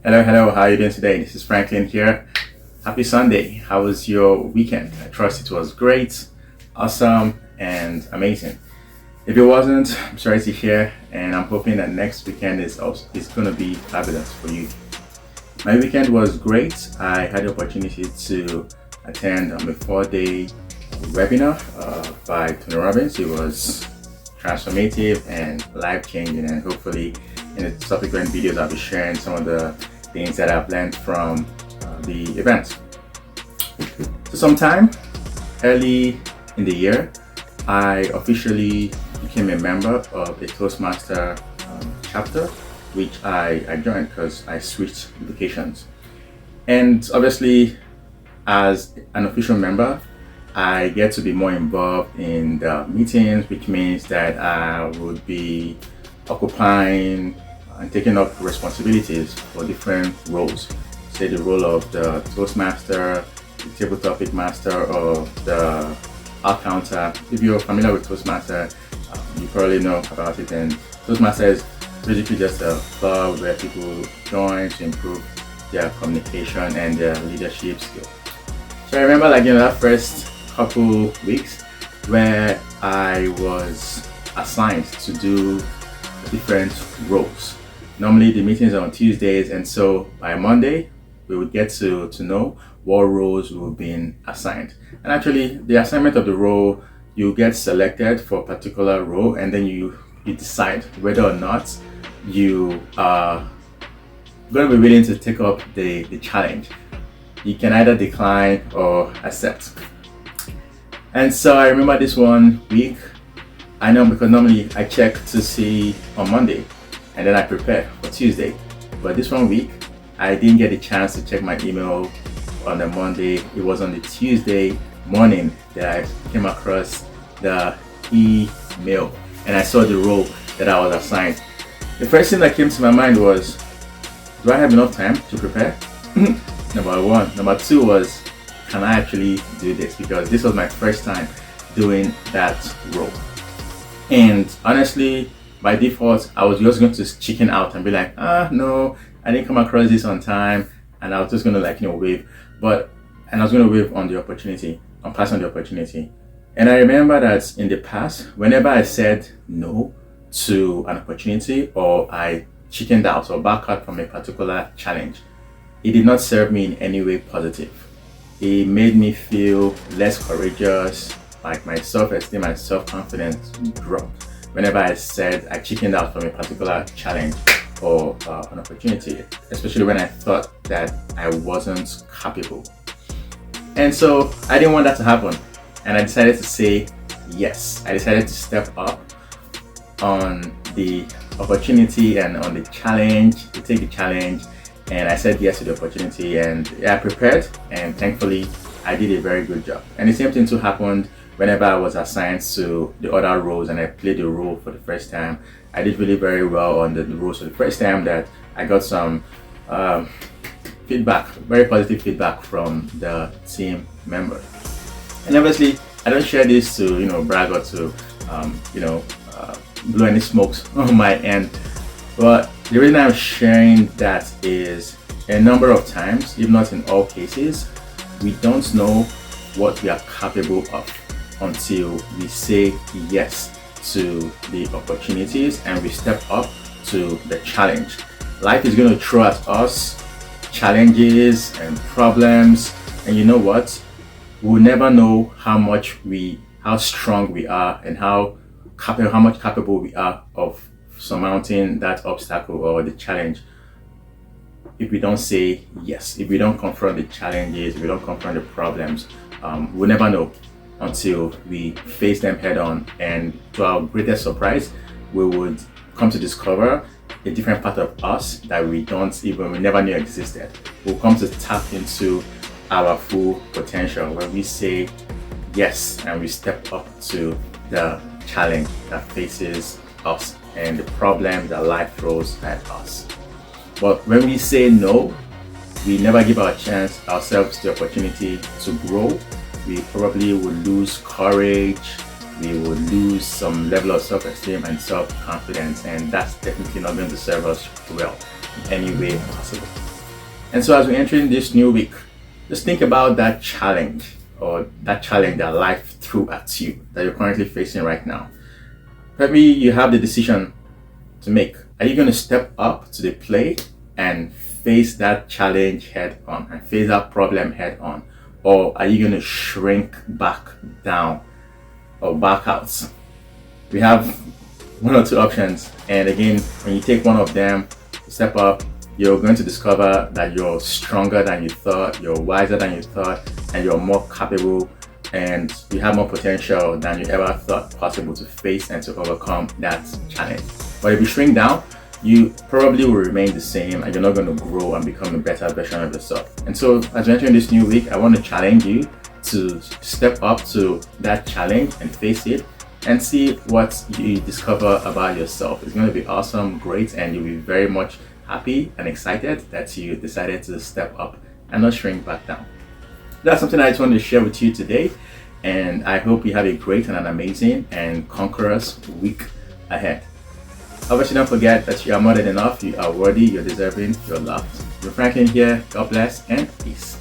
Hello, how are you doing today? This is Franklin here. Happy Sunday. How was your weekend? I trust it was great, awesome, and amazing. If it wasn't, I'm sorry to hear, and I'm hoping that next weekend is going to be fabulous for you. My weekend was great. I had the opportunity to attend a 4-day webinar by Tony Robbins. It was transformative and life-changing, and hopefully in the subsequent videos I'll be sharing some of the things that I've learned from the event. So sometime early in the year, I officially became a member of a Toastmaster chapter, which I joined because I switched locations. And obviously, as an official member, I get to be more involved in the meetings, which means that I would be occupying and taking up responsibilities for different roles. Say the role of the Toastmaster, the table topic master, or the art counter. If you're familiar with Toastmaster, you probably know about it. And Toastmaster is basically just a club where people join to improve their communication and their leadership skills. So I remember that first couple weeks where I was assigned to do different roles. Normally the meetings are on Tuesdays, and so by Monday we would get to know what roles we've been assigned. And actually the assignment of the role, you get selected for a particular role, and then you decide whether or not you are going to be willing to take up the challenge. You can either decline or accept. And so I remember this one week, I know because normally I check to see on Monday and then I prepare for Tuesday. But this one week, I didn't get a chance to check my email on the Monday. It was on the Tuesday morning that I came across the email and I saw the role that I was assigned. The first thing that came to my mind was, do I have enough time to prepare? Number one. Number two was, can I actually do this? Because this was my first time doing that role. And honestly, by default, I was just going to chicken out and be like, no, I didn't come across this on time. And I was just going to wave. And I was going to wave on the opportunity, pass on the opportunity. And I remember that in the past, whenever I said no to an opportunity or I chickened out or backed out from a particular challenge, it did not serve me in any way positive. It made me feel less courageous, like my self-esteem and self-confidence dropped whenever I said I chickened out from a particular challenge or an opportunity, especially when I thought that I wasn't capable. And so I didn't want that to happen, and I decided to say yes. I decided to step up on the opportunity and on the challenge, to take the challenge, and I said yes to the opportunity, and I prepared, and thankfully I did a very good job. And the same thing too happened whenever I was assigned to the other roles and I played the role for the first time. I did really very well on the roles for the first time, that I got some feedback, very positive feedback from the team member. And obviously I don't share this to brag or to blow any smokes on my end, but the reason I'm sharing that is a number of times, if not in all cases, we don't know what we are capable of until we say yes to the opportunities and we step up to the challenge. Life is going to throw at us challenges and problems, and you know what? We'll never know how strong we are and how much capable we are of surmounting that obstacle or the challenge if we don't say yes, if we don't confront the challenges, if we don't confront the problems. We'll never know until we face them head on, and to our greatest surprise, we would come to discover a different part of us that we never knew existed. We'll come to tap into our full potential when we say yes and we step up to the challenge that faces us and the problem that life throws at us. But when we say no, we never give ourselves the opportunity to grow. We probably will lose courage, we will lose some level of self-esteem and self-confidence, and that's definitely not going to serve us well in any way possible. And so as we enter in this new week, just think about that challenge or that challenge that life threw at you that you're currently facing right now. Maybe you have the decision to make. Are you going to step up to the plate and face that challenge head on and face that problem head on? Or are you going to shrink back down or back out? We have one or two options. And again, when you take one of them, step up, you're going to discover that you're stronger than you thought, you're wiser than you thought, and you're more capable, and you have more potential than you ever thought possible to face and to overcome that challenge. But if you shrink down, you probably will remain the same and you're not going to grow and become a better version of yourself. And so as we enter this new week, I want to challenge you to step up to that challenge and face it and see what you discover about yourself. It's going to be awesome, great, and you'll be very much happy and excited that you decided to step up and not shrink back down. That's something I just wanted to share with you today, and I hope you have a great and an amazing and conquerous week ahead. Obviously, don't forget that you are more than enough, you are worthy, you're deserving, you're loved. You're Franklin here. God bless and peace.